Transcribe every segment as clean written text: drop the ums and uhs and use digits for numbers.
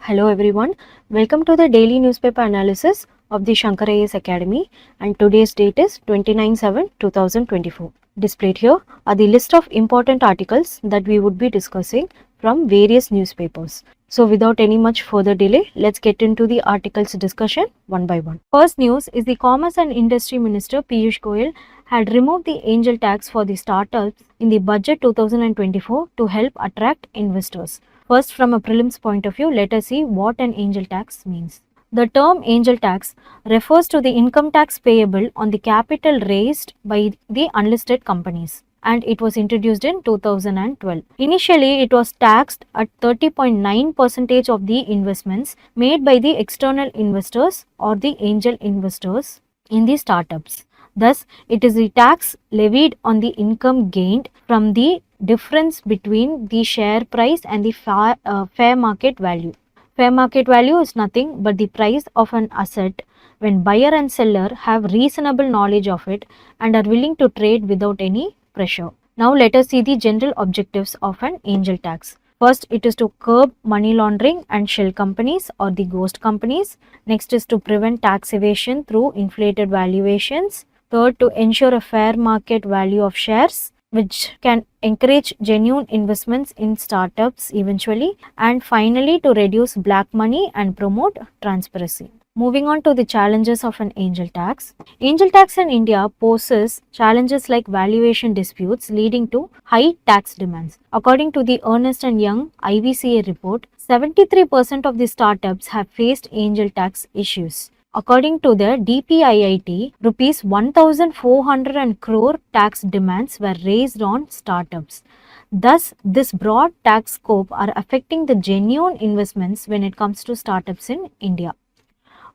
Hello everyone, welcome to the daily newspaper analysis of the Shankar IAS Academy, and today's date is 29/7/2024. Displayed here are the list of important articles that we would be discussing from various newspapers. So without any much further delay, let's get into the articles discussion one by one. First news is the Commerce and Industry Minister Piyush Goyal had removed the angel tax for the startups in the budget 2024 to help attract investors. First, from a prelims point of view, let us see what an angel tax means. The term angel tax refers to the income tax payable on the capital raised by the unlisted companies, and it was introduced in 2012. Initially, it was taxed at 30.9% of the investments made by the external investors or the angel investors in the startups. Thus, it is the tax levied on the income gained from the difference between the share price and the fair market value. Fair market value is nothing but the price of an asset when buyer and seller have reasonable knowledge of it and are willing to trade without any pressure. Now let us see the general objectives of an angel tax. First, it is to curb money laundering and shell companies or the ghost companies. Next is to prevent tax evasion through inflated valuations. Third, to ensure a fair market value of shares, which can encourage genuine investments in startups eventually. And finally, to reduce black money and promote transparency. Moving on to the challenges of an angel tax. Angel tax in India poses challenges like valuation disputes leading to high tax demands. According to the Ernst & Young IVCA report, 73% of the startups have faced angel tax issues. According to the DPIIT, rupees 1,400 crore tax demands were raised on startups. Thus, this broad tax scope are affecting the genuine investments when it comes to startups in India.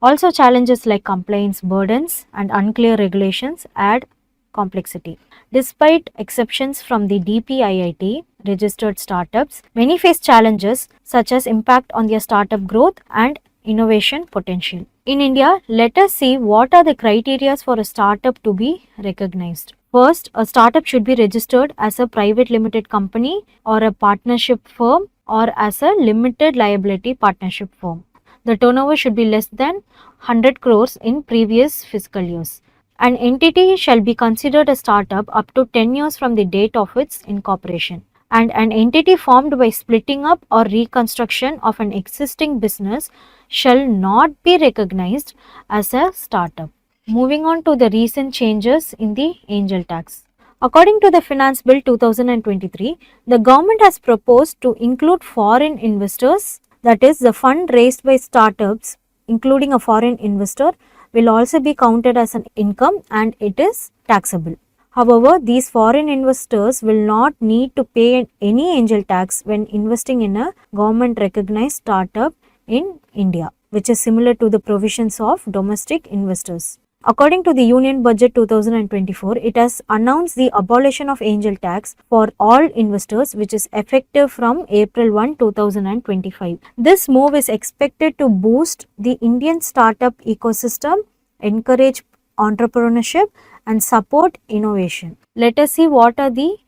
Also, challenges like compliance burdens and unclear regulations add complexity. Despite exceptions from the DPIIT registered startups, many face challenges such as impact on their startup growth and innovation potential. In India, let us see what are the criteria for a startup to be recognized. First, a startup should be registered as a private limited company or a partnership firm or as a limited liability partnership firm. The turnover should be less than 100 crores in previous fiscal years. An entity shall be considered a startup up to 10 years from the date of its incorporation. And an entity formed by splitting up or reconstruction of an existing business shall not be recognized as a startup. Moving on to the recent changes in the angel tax. According to the Finance Bill 2023, the government has proposed to include foreign investors, that is, the fund raised by startups, including a foreign investor, will also be counted as an income and it is taxable. However, these foreign investors will not need to pay any angel tax when investing in a government recognized startup in India, which is similar to the provisions of domestic investors. According to the Union Budget 2024, it has announced the abolition of angel tax for all investors, which is effective from April 1, 2025. This move is expected to boost the Indian startup ecosystem, encourage entrepreneurship and support innovation. Let us see what are the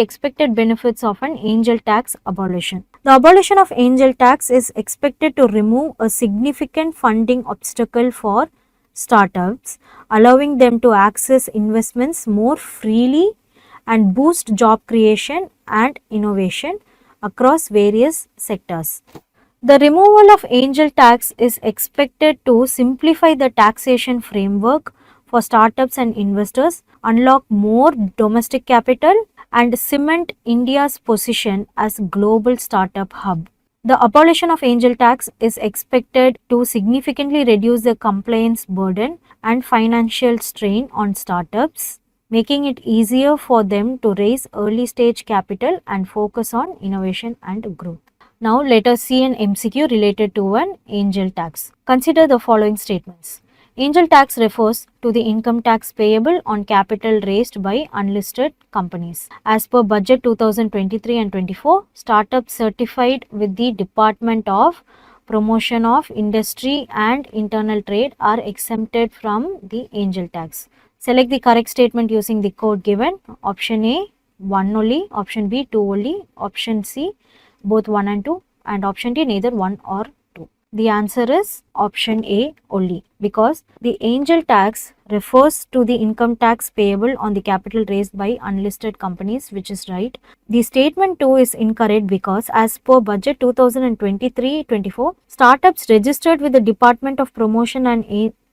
expected benefits of an angel tax abolition. The abolition of angel tax is expected to remove a significant funding obstacle for startups, allowing them to access investments more freely and boost job creation and innovation across various sectors. The removal of angel tax is expected to simplify the taxation framework for startups and investors, unlock more domestic capital, and cement India's position as global startup hub. The abolition of angel tax is expected to significantly reduce the compliance burden and financial strain on startups, making it easier for them to raise early stage capital and focus on innovation and growth. Now let us see an MCQ related to an angel tax. Consider the following statements. Angel tax refers to the income tax payable on capital raised by unlisted companies. As per Budget 2023 and 24, startups certified with the Department of Promotion of Industry and Internal Trade are exempted from the angel tax. Select the correct statement using the code given. Option A, 1 only. Option B, 2 only. Option C, both 1 and 2. and option D neither 1 or 2. The answer is option A only, because the angel tax refers to the income tax payable on the capital raised by unlisted companies, which is right. The statement 2 is incorrect because as per budget 2023-24, startups registered with the Department of Promotion and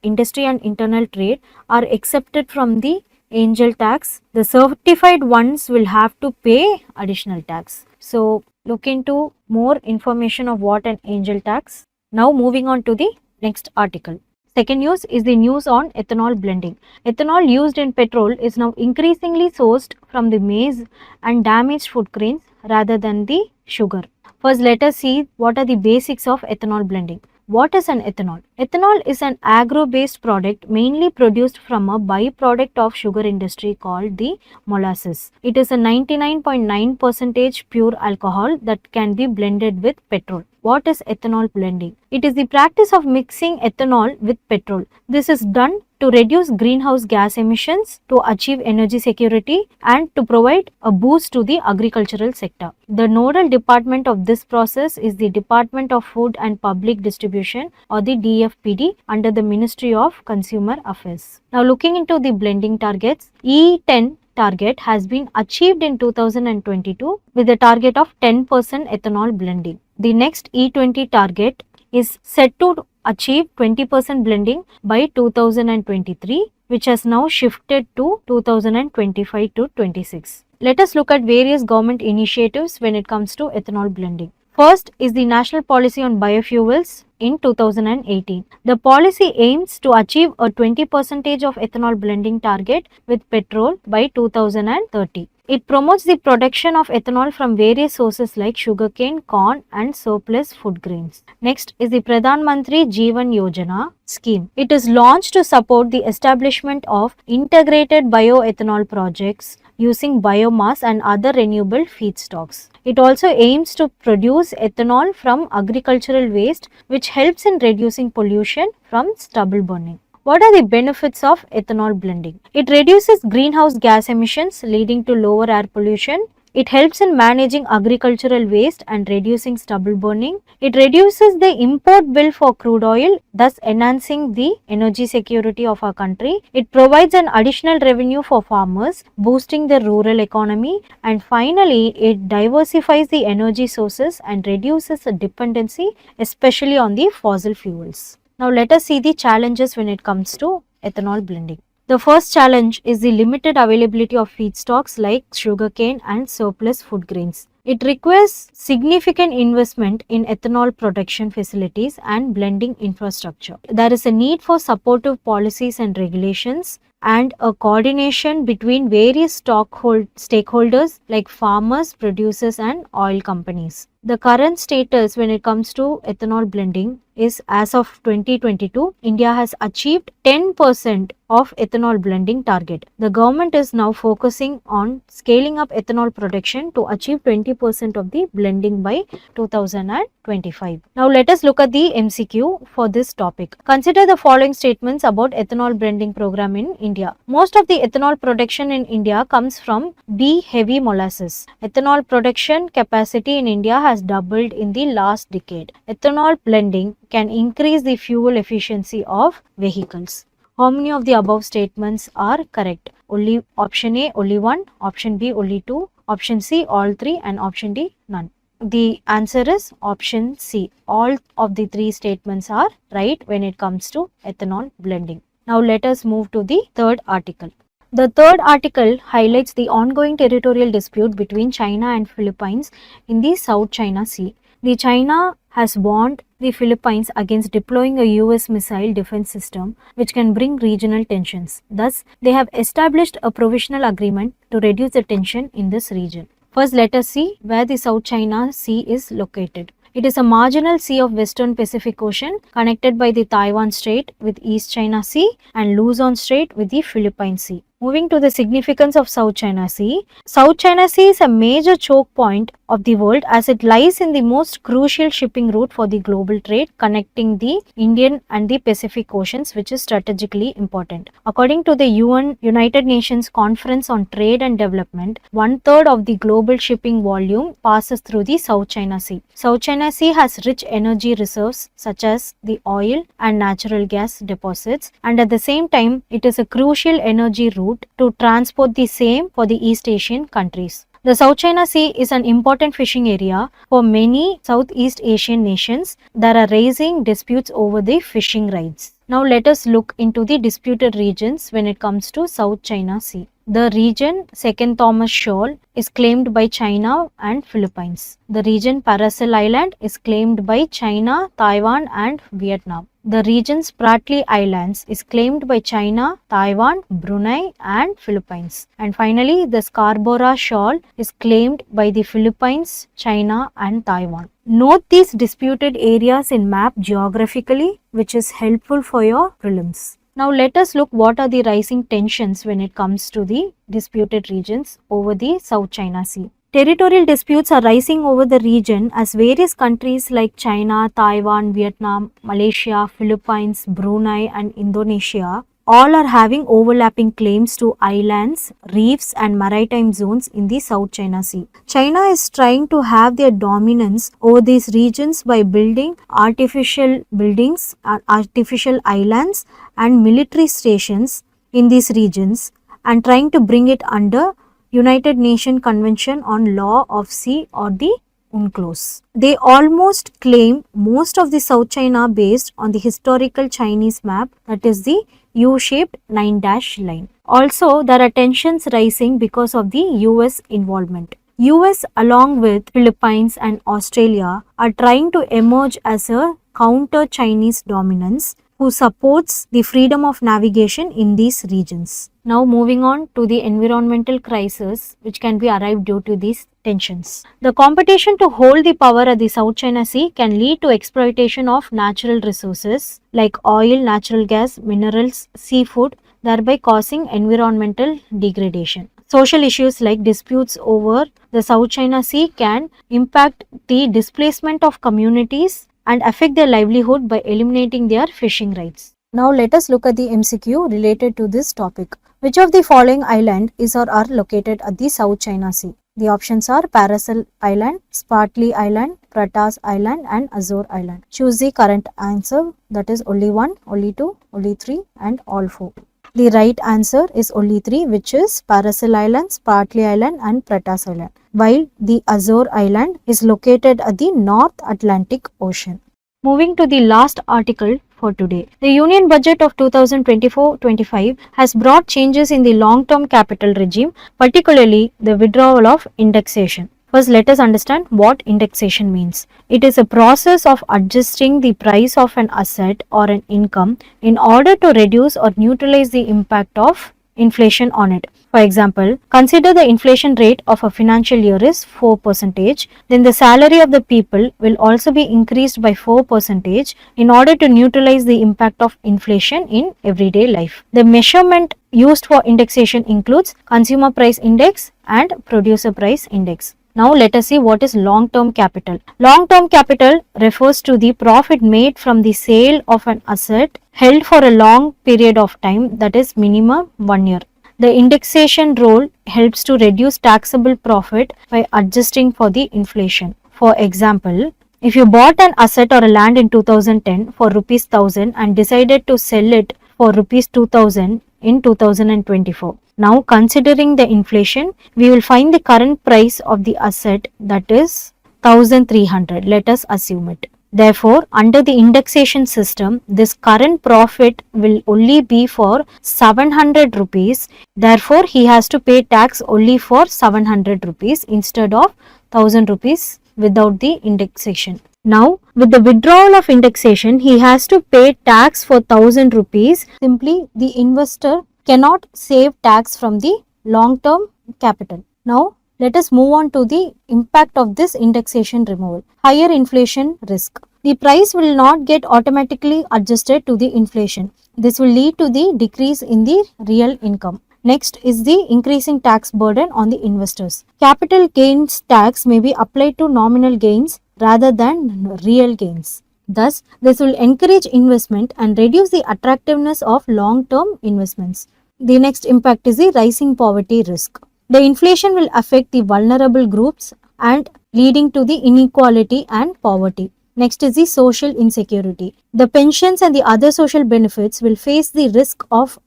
Industry and Internal Trade are accepted from the angel tax. The certified ones will have to pay additional tax. So look into more information of what an angel tax. Now moving on to the next article. Second news is the news on ethanol blending. Ethanol used in petrol is now increasingly sourced from the maize and damaged food grains rather than the sugar. First, let us see what are the basics of ethanol blending. What is an ethanol? Ethanol is an agro-based product mainly produced from a byproduct of sugar industry called the molasses. It is a 99.9% pure alcohol that can be blended with petrol. What is ethanol blending? It is the practice of mixing ethanol with petrol. This is done to reduce greenhouse gas emissions, to achieve energy security, and to provide a boost to the agricultural sector. The nodal department of this process is the Department of Food and Public Distribution, or the DFPD, under the Ministry of Consumer Affairs. Now looking into the blending targets, E10 target has been achieved in 2022 with a target of 10% ethanol blending. The next E20 target is set to achieve 20% blending by 2023, which has now shifted to 2025 to 26. Let us look at various government initiatives when it comes to ethanol blending. First is the National Policy on Biofuels in 2018. The policy aims to achieve a 20% of ethanol blending target with petrol by 2030. It promotes the production of ethanol from various sources like sugarcane, corn and surplus food grains. Next is the Pradhan Mantri Jeevan Yojana scheme. It is launched to support the establishment of integrated bioethanol projects using biomass and other renewable feedstocks. It also aims to produce ethanol from agricultural waste, which helps in reducing pollution from stubble burning. What are the benefits of ethanol blending? It reduces greenhouse gas emissions, leading to lower air pollution. It helps in managing agricultural waste and reducing stubble burning. It reduces the import bill for crude oil, thus enhancing the energy security of our country. It provides an additional revenue for farmers, boosting the rural economy. And finally, it diversifies the energy sources and reduces the dependency, especially on the fossil fuels. Now let us see the challenges when it comes to ethanol blending. The first challenge is the limited availability of feedstocks like sugarcane and surplus food grains. It requires significant investment in ethanol production facilities and blending infrastructure. There is a need for supportive policies and regulations and a coordination between various stakeholders like farmers, producers and oil companies. The current status when it comes to ethanol blending is, as of 2022, India has achieved 10% of ethanol blending target. The government is now focusing on scaling up ethanol production to achieve 20% of the blending by 2025. Now let us look at the MCQ for this topic. Consider the following statements about ethanol blending program in India. Most of the ethanol production in India comes from B heavy molasses. Ethanol production capacity in India has doubled in the last decade. Ethanol blending can increase the fuel efficiency of vehicles. How many of the above statements are correct? Only option A, only 1, option B, only 2, option C, all 3 and option D, none. The answer is option C. All of the 3 statements are right when it comes to ethanol blending. Now let us move to the third article. The third article highlights the ongoing territorial dispute between China and Philippines in the South China Sea. The China has warned the Philippines against deploying a US missile defense system which can bring regional tensions. Thus, they have established a provisional agreement to reduce the tension in this region. First, let us see where the South China Sea is located. It is a marginal sea of Western Pacific Ocean connected by the Taiwan Strait with East China Sea and Luzon Strait with the Philippine Sea. Moving to the significance of South China Sea. South China Sea is a major choke point of the world as it lies in the most crucial shipping route for the global trade, connecting the Indian and the Pacific Oceans, which is strategically important. According to the United Nations Conference on Trade and Development, 1/3 of the global shipping volume passes through the South China Sea. South China Sea has rich energy reserves such as the oil and natural gas deposits, and at the same time it is a crucial energy route to transport the same for the East Asian countries. The South China Sea is an important fishing area for many Southeast Asian nations that are raising disputes over the fishing rights. Now let us look into the disputed regions when it comes to South China Sea. The region Second Thomas Shoal is claimed by China and Philippines. The region Paracel Island is claimed by China, Taiwan and Vietnam. The region Spratly Islands is claimed by China, Taiwan, Brunei and Philippines. And finally, the Scarborough Shoal is claimed by the Philippines, China and Taiwan. Note these disputed areas in map geographically, which is helpful for your prelims. Now let us look what are the rising tensions when it comes to the disputed regions over the South China Sea. Territorial disputes are rising over the region as various countries like China, Taiwan, Vietnam, Malaysia, Philippines, Brunei and Indonesia all are having overlapping claims to islands, reefs and maritime zones in the South China Sea. China is trying to have their dominance over these regions by building artificial buildings, artificial islands and military stations in these regions and trying to bring it under United Nations Convention on Law of Sea or the UNCLOS. They almost claim most of the South China based on the historical Chinese map, that is the U-shaped 9-dash line. Also, there are tensions rising because of the US involvement. US along with Philippines and Australia are trying to emerge as a counter-Chinese dominance who supports the freedom of navigation in these regions. Now moving on to the environmental crisis which can be arrived due to these tensions. The competition to hold the power at the South China Sea can lead to exploitation of natural resources like oil, natural gas, minerals, seafood, thereby causing environmental degradation. Social issues like disputes over the South China Sea can impact the displacement of communities and affect their livelihood by eliminating their fishing rights. Now let us look at the MCQ related to this topic. Which of the following island is or are located at the South China Sea? The options are Paracel Island, Spratly Island, Pratas Island and Azore Island. Choose the correct answer, that is only 1, only 2, only 3 and all 4. The right answer is only 3, which is Paracel Island, Spratly Island and Pratas Island, while the Azore Island is located at the North Atlantic Ocean. Moving to the last article for today. The Union Budget of 2024-25 has brought changes in the long-term capital regime, particularly the withdrawal of indexation. First, let us understand what indexation means. It is a process of adjusting the price of an asset or an income in order to reduce or neutralize the impact of inflation on it. For example, consider the inflation rate of a financial year is 4%, then the salary of the people will also be increased by 4% in order to neutralize the impact of inflation in everyday life. The measurement used for indexation includes Consumer Price Index and Producer Price Index. Now let us see what is long-term capital. Long-term capital refers to the profit made from the sale of an asset held for a long period of time, that is minimum 1 year. The indexation role helps to reduce taxable profit by adjusting for the inflation. For example, if you bought an asset or a land in 2010 for rupees 1000 and decided to sell it for rupees 2000 in 2024. Now considering the inflation, we will find the current price of the asset, that is 1300. Let us assume it. Therefore, under the indexation system, this current profit will only be for 700 rupees. Therefore, he has to pay tax only for 700 rupees instead of 1000 rupees without the indexation. Now, with the withdrawal of indexation, he has to pay tax for 1000 rupees. Simply, the investor cannot save tax from the long-term capital. Now, let us move on to the impact of this indexation removal. Higher inflation risk. The price will not get automatically adjusted to the inflation. This will lead to the decrease in the real income. Next is the increasing tax burden on the investors. Capital gains tax may be applied to nominal gains rather than real gains. Thus, this will encourage investment and reduce the attractiveness of long-term investments. The next impact is the rising poverty risk. The inflation will affect the vulnerable groups and leading to the inequality and poverty. Next is the social insecurity. The pensions and the other social benefits will face the risk of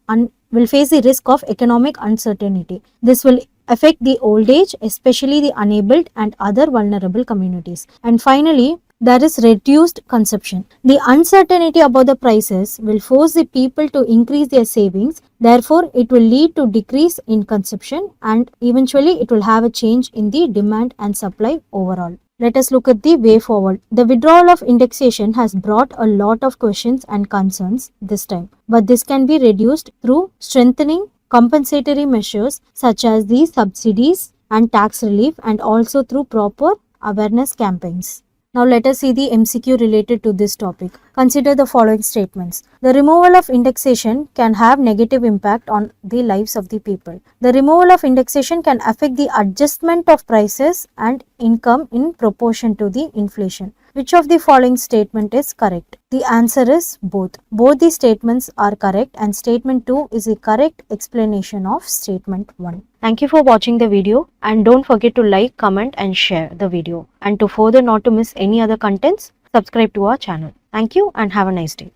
economic uncertainty. This will affect the old age, especially the unabled and other vulnerable communities. And finally, there is reduced consumption. The uncertainty about the prices will force the people to increase their savings. Therefore, it will lead to decrease in consumption and eventually it will have a change in the demand and supply overall. Let us look at the way forward. The withdrawal of indexation has brought a lot of questions and concerns this time, but this can be reduced through strengthening compensatory measures such as the subsidies and tax relief and also through proper awareness campaigns. Now let us see the MCQ related to this topic. Consider the following statements. The removal of indexation can have negative impact on the lives of the people. The removal of indexation can affect the adjustment of prices and income in proportion to the inflation. Which of the following statement is correct? The answer is both. Both the statements are correct and statement 2 is a correct explanation of statement 1. Thank you for watching the video and don't forget to like, comment and share the video. And to further not to miss any other contents, subscribe to our channel. Thank you and have a nice day.